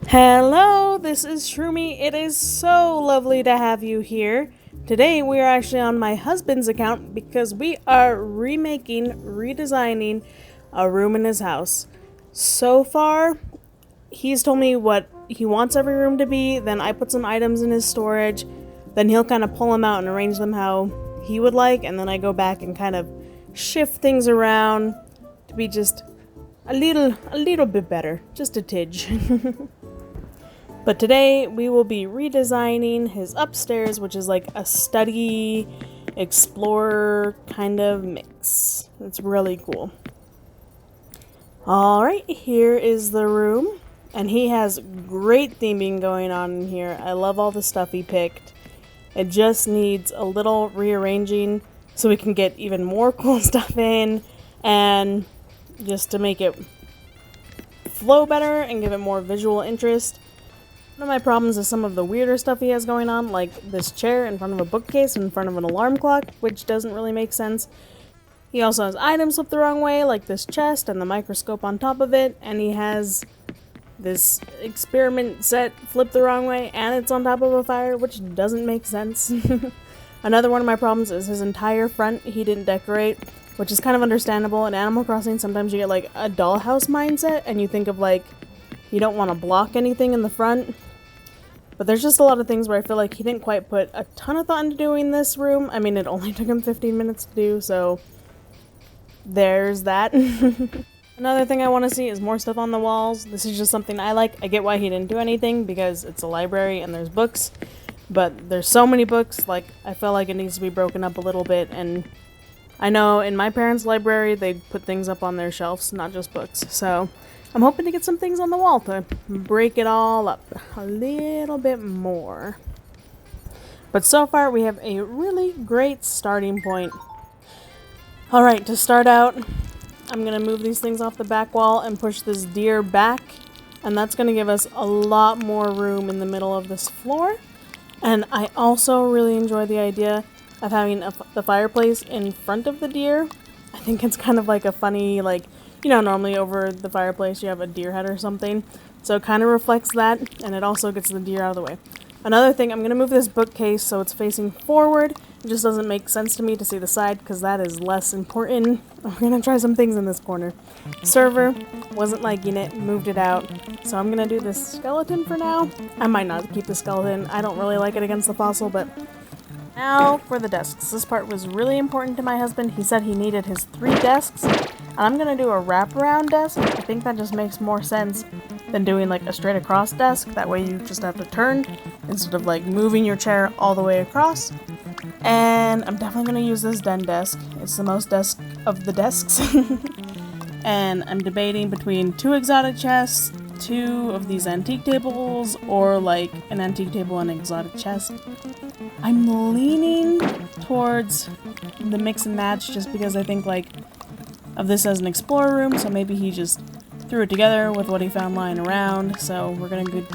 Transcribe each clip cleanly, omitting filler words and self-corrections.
Hello, this is Shroomy. It is so lovely to have you here. Today we are actually on my husband's account because we are redesigning a room in his house. So far, he's told me what he wants every room to be, then I put some items in his storage, then he'll kind of pull them out and arrange them how he would like, and then I go back and kind of shift things around to be just a little bit better, just a tidge. But today we will be redesigning his upstairs, which is like a study explorer kind of mix. It's really cool. Alright, here is the room. And he has great theming going on in here. I love all the stuff he picked. It just needs a little rearranging so we can get even more cool stuff in, and just to make it flow better and give it more visual interest. One of my problems is some of the weirder stuff he has going on, like this chair in front of a bookcase in front of an alarm clock, which doesn't really make sense. He also has items flipped the wrong way, like this chest and the microscope on top of it, and he has this experiment set flipped the wrong way and it's on top of a fire, which doesn't make sense. Another one of my problems is his entire front he didn't decorate, which is kind of understandable. In Animal Crossing, sometimes you get like a dollhouse mindset and you think of like, you don't want to block anything in the front. But there's just a lot of things where I feel like he didn't quite put a ton of thought into doing this room. I mean, it only took him 15 minutes to do, so there's that. Another thing I want to see is more stuff on the walls. This is just something I like. I get why he didn't do anything because it's a library and there's books. But there's so many books, like, I feel like it needs to be broken up a little bit. And I know in my parents' library, they put things up on their shelves, not just books. So I'm hoping to get some things on the wall to break it all up a little bit more. But so far, we have a really great starting point. Alright, to start out, I'm going to move these things off the back wall and push this deer back. And that's going to give us a lot more room in the middle of this floor. And I also really enjoy the idea of having the fireplace in front of the deer. I think it's kind of like a funny, like, you know, normally over the fireplace you have a deer head or something. So it kind of reflects that, and it also gets the deer out of the way. Another thing, I'm going to move this bookcase so it's facing forward. It just doesn't make sense to me to see the side because that is less important. We're going to try some things in this corner. Server, wasn't liking it, moved it out. So I'm going to do this skeleton for now. I might not keep the skeleton. I don't really like it against the fossil, but now for the desks. This part was really important to my husband. He said he needed his 3 desks. And I'm going to do a wraparound desk. I think that just makes more sense than doing like a straight across desk. That way you just have to turn instead of like moving your chair all the way across. And I'm definitely going to use this den desk. It's the most desk of the desks. And I'm debating between 2 exotic chests, 2 of these antique tables, or like an antique table and an exotic chest. I'm leaning towards the mix and match just because I think like of this as an explorer room, so maybe he just threw it together with what he found lying around. So we're going with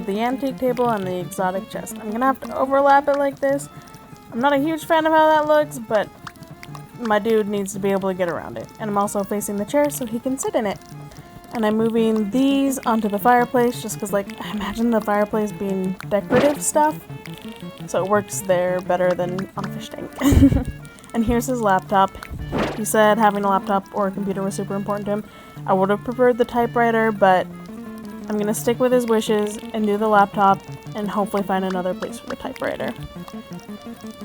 the antique table and the exotic chest. I'm gonna have to overlap it like this. I'm not a huge fan of how that looks, but my dude needs to be able to get around it. And I'm also facing the chair so he can sit in it. And I'm moving these onto the fireplace just because, like, I imagine the fireplace being decorative stuff. So it works there better than on a fish tank. And here's his laptop. He said having a laptop or a computer was super important to him. I would have preferred the typewriter, but I'm going to stick with his wishes and do the laptop and hopefully find another place for the typewriter.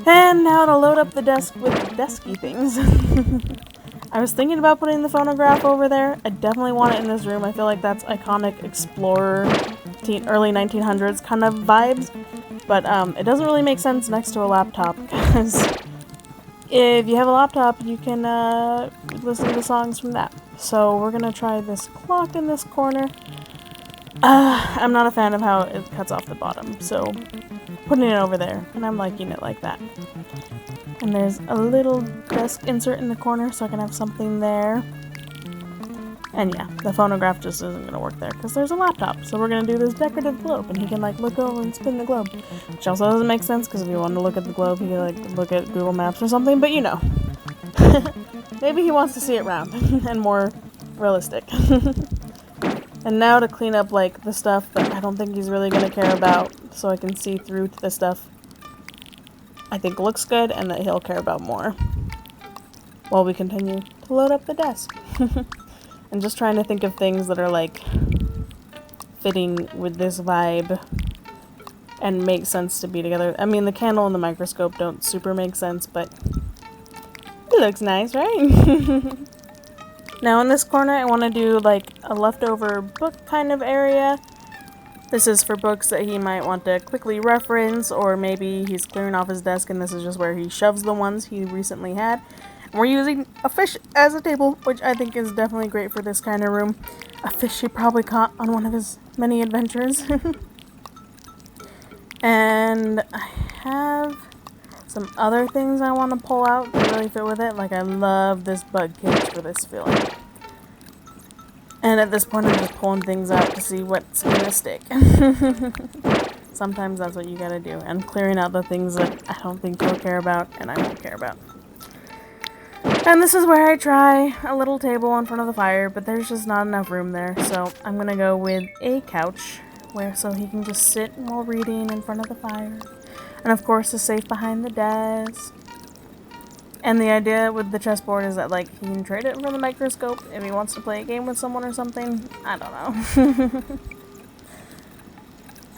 And now to load up the desk with desky things. I was thinking about putting the phonograph over there. I definitely want it in this room. I feel like that's iconic explorer, early 1900s kind of vibes. But it doesn't really make sense next to a laptop because if you have a laptop, you can listen to the songs from that. So we're going to try this clock in this corner. I'm not a fan of how it cuts off the bottom, so putting it over there, and I'm liking it like that. And there's a little desk insert in the corner so I can have something there. And yeah, the phonograph just isn't going to work there because there's a laptop. So we're going to do this decorative globe, and he can like look over and spin the globe. Which also doesn't make sense because if you want to look at the globe, you can like look at Google Maps or something, but you know. Maybe he wants to see it round and more realistic. And now to clean up, like, the stuff that I don't think he's really going to care about, so I can see through to the stuff I think looks good and that he'll care about more. While we continue to load up the desk. I'm just trying to think of things that are, like, fitting with this vibe and make sense to be together. I mean, the candle and the microscope don't super make sense, but it looks nice, right? Now in this corner, I want to do like a leftover book kind of area. This is for books that he might want to quickly reference, or maybe he's clearing off his desk and this is just where he shoves the ones he recently had. And we're using a fish as a table, which I think is definitely great for this kind of room. A fish he probably caught on one of his many adventures. And I have some other things I want to pull out that really fit with it. Like, I love this bug cage for this feeling. And at this point, I'm just pulling things out to see what's gonna stick. Sometimes that's what you gotta do. And clearing out the things that I don't think he'll care about and I won't care about. And this is where I try a little table in front of the fire, but there's just not enough room there. So I'm gonna go with a couch, so he can just sit while reading in front of the fire. And of course, the safe behind the desk. And the idea with the chessboard is that, like, he can trade it for the microscope if he wants to play a game with someone or something. I don't know.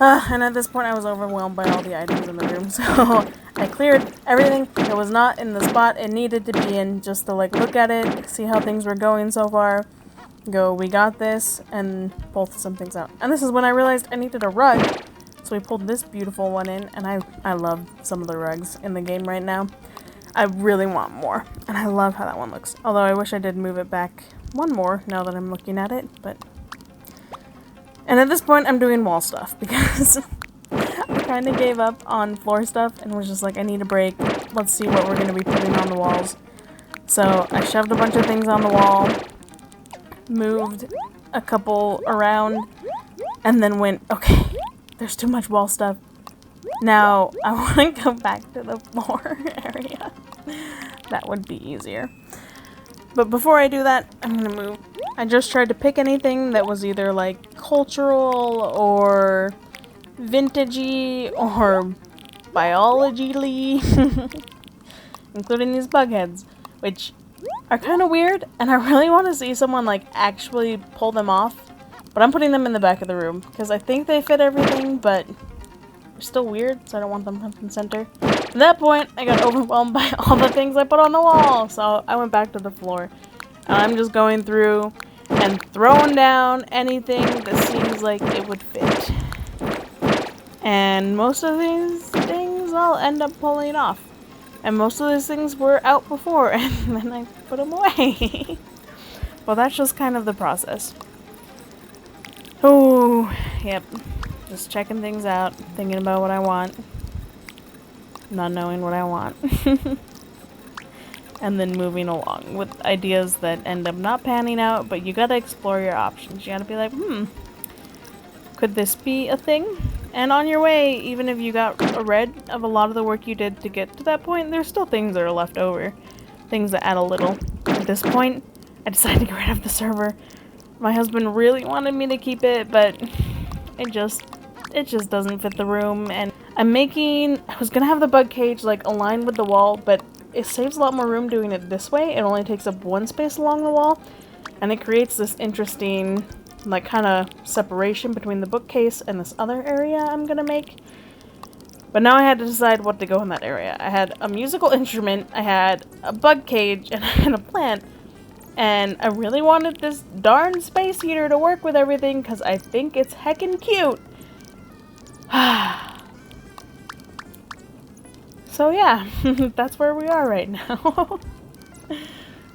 And at this point, I was overwhelmed by all the items in the room, so I cleared everything that was not in the spot it needed to be in, just to, like, look at it, see how things were going so far, go, we got this, and pull some things out. And this is when I realized I needed a rug, so we pulled this beautiful one in, and I love some of the rugs in the game right now. I really want more, and I love how that one looks. Although I wish I did move it back one more now that I'm looking at it, but... And at this point, I'm doing wall stuff, because I kind of gave up on floor stuff and was just like, I need a break. Let's see what we're going to be putting on the walls. So I shoved a bunch of things on the wall, moved a couple around, and then went, okay, there's too much wall stuff. Now, I want to go back to the floor area. That would be easier. But before I do that, I'm going to move. I just tried to pick anything that was either, like, cultural or vintagey or biology-ly, including these bug heads, which are kind of weird, and I really want to see someone, like, actually pull them off. But I'm putting them in the back of the room, because I think they fit everything, but... they're still weird, so I don't want them front and center. At that point, I got overwhelmed by all the things I put on the wall, so I went back to the floor. And I'm just going through and throwing down anything that seems like it would fit. And most of these things I'll end up pulling off. And most of these things were out before, and then I put them away. Well, that's just kind of the process. Oh, yep. Just checking things out, thinking about what I want, not knowing what I want, and then moving along with ideas that end up not panning out, but you gotta explore your options. You gotta be like, could this be a thing? And on your way, even if you got rid of a lot of the work you did to get to that point, there's still things that are left over, things that add a little. At this point, I decided to get rid of the server. My husband really wanted me to keep it, but it just doesn't fit the room. And I was gonna have the bug cage like aligned with the wall, but it saves a lot more room doing it this way. It only takes up one space along the wall, and it creates this interesting like kind of separation between the bookcase and this other area I'm gonna make. But now I had to decide what to go in that area. I had a musical instrument, I had a bug cage, and I had a plant. And I really wanted this darn space heater to work with everything because I think it's heckin' cute. So yeah, that's where we are right now.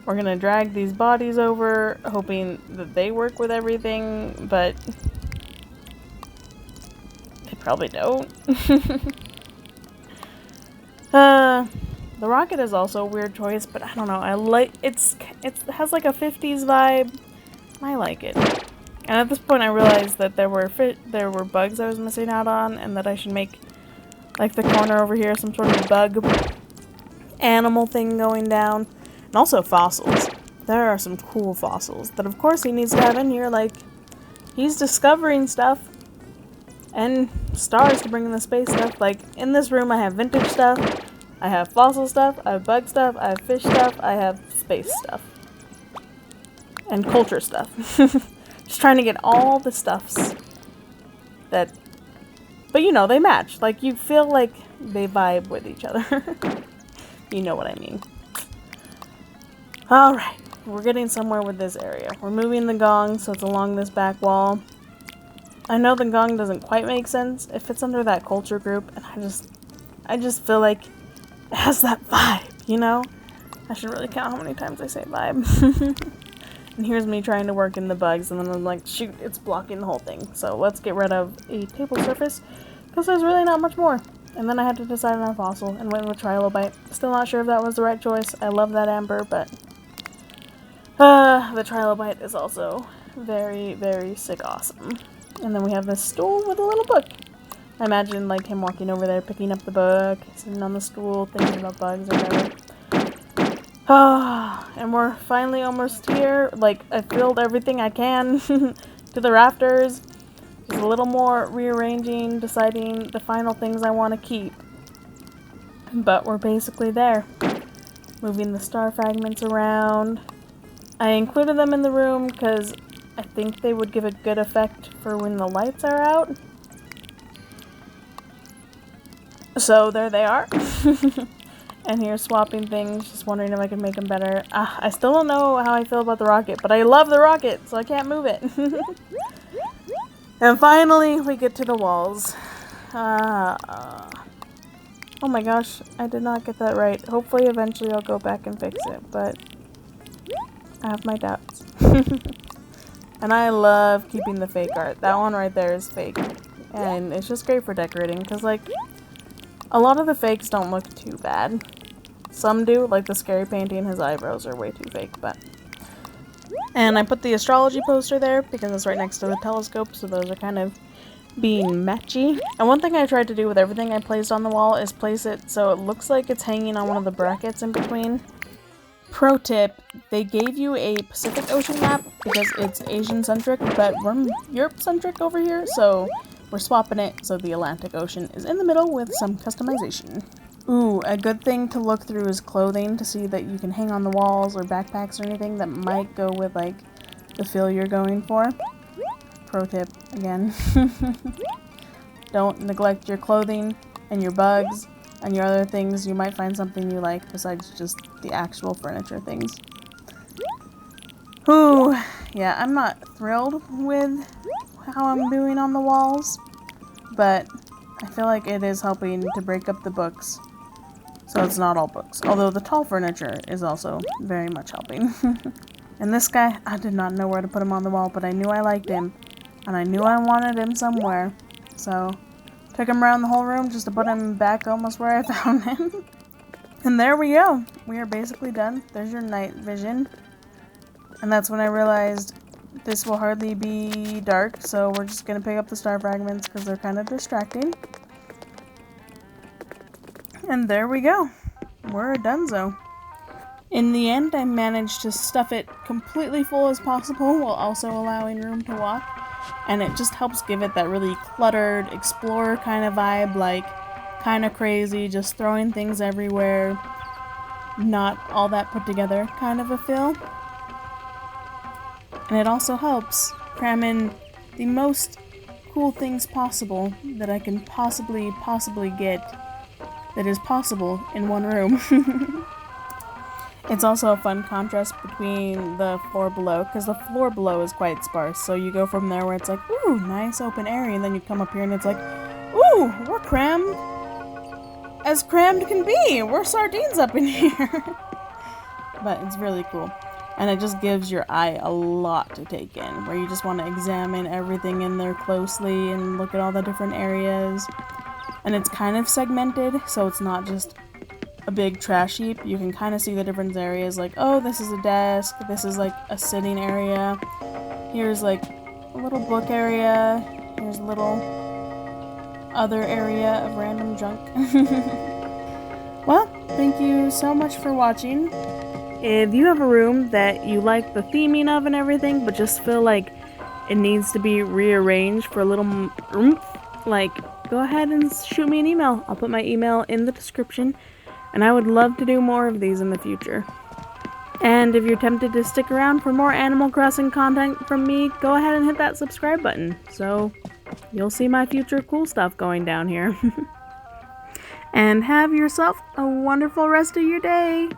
We're gonna drag these bodies over, hoping that they work with everything, but they probably don't. The rocket is also a weird choice, but I don't know. I like it has like a 50s vibe. I like it. And at this point, I realized that there were bugs I was missing out on, and that I should make like the corner over here some sort of bug animal thing going down. And also fossils. There are some cool fossils that of course he needs to have in here, like he's discovering stuff and stars to bring in the space stuff. Like, in this room I have vintage stuff, I have fossil stuff, I have bug stuff, I have fish stuff, I have space stuff. And culture stuff. Just trying to get all the stuffs that... But you know, they match. Like, you feel like they vibe with each other. You know what I mean. Alright, we're getting somewhere with this area. We're moving the gong so it's along this back wall. I know the gong doesn't quite make sense if it's under that culture group, and I just feel like it has that vibe, you know? I should really count how many times I say vibe. And here's me trying to work in the bugs, and then I'm like, shoot, it's blocking the whole thing. So let's get rid of a table surface, because there's really not much more. And then I had to decide on a fossil, and went with trilobite. Still not sure if that was the right choice. I love that amber, but... the trilobite is also very, very sick awesome. And then we have this stool with a little book. I imagine, like, him walking over there, picking up the book, sitting on the stool, thinking about bugs or whatever. And we're finally almost here. Like, I filled everything I can to the rafters. Just a little more rearranging, deciding the final things I want to keep. But we're basically there. Moving the star fragments around. I included them in the room because I think they would give a good effect for when the lights are out. So there they are. And here swapping things, just wondering if I can make them better. I still don't know how I feel about the rocket, but I love the rocket, so I can't move it. And finally, we get to the walls. Oh my gosh, I did not get that right. Hopefully eventually I'll go back and fix it, but I have my doubts. And I love keeping the fake art. That one right there is fake. And it's just great for decorating, because like, a lot of the fakes don't look too bad. Some do, like the scary painting, his eyebrows are way too fake, but... And I put the astrology poster there because it's right next to the telescope, so those are kind of being matchy. And one thing I tried to do with everything I placed on the wall is place it so it looks like it's hanging on one of the brackets in between. Pro tip, they gave you a Pacific Ocean map because it's Asian-centric, but we're Europe-centric over here, so we're swapping it so the Atlantic Ocean is in the middle with some customization. Ooh, a good thing to look through is clothing to see that you can hang on the walls or backpacks or anything that might go with, like, the feel you're going for. Pro tip, again. Don't neglect your clothing and your bugs and your other things. You might find something you like besides just the actual furniture things. Ooh, yeah, I'm not thrilled with how I'm doing on the walls, but I feel like it is helping to break up the books. So it's not all books. Although the tall furniture is also very much helping. And this guy, I did not know where to put him on the wall, but I knew I liked him. And I knew I wanted him somewhere. So, took him around the whole room just to put him back almost where I found him. And there we go. We are basically done. There's your night vision. And that's when I realized this will hardly be dark, so we're just gonna pick up the star fragments because they're kind of distracting. And there we go. We're donezo. In the end, I managed to stuff it completely full as possible while also allowing room to walk. And it just helps give it that really cluttered, explorer kind of vibe, like kind of crazy, just throwing things everywhere, not all that put together kind of a feel. And it also helps cram in the most cool things possible that I can possibly get that is possible in one room. It's also a fun contrast between the floor below, because the floor below is quite sparse, so you go from there where it's like, ooh, nice open area, and then you come up here and it's like, ooh, we're crammed as crammed can be, we're sardines up in here. But it's really cool, and it just gives your eye a lot to take in, where you just want to examine everything in there closely and look at all the different areas. And it's kind of segmented, so it's not just a big trash heap. You can kind of see the different areas, like, oh, this is a desk, this is like a sitting area, here's like a little book area, here's a little other area of random junk. Well, thank you so much for watching. If you have a room that you like the theming of and everything, but just feel like it needs to be rearranged for a little oomph, like, go ahead and shoot me an email. I'll put my email in the description, and I would love to do more of these in the future. And if you're tempted to stick around for more Animal Crossing content from me, go ahead and hit that subscribe button, so you'll see my future cool stuff going down here. And have yourself a wonderful rest of your day!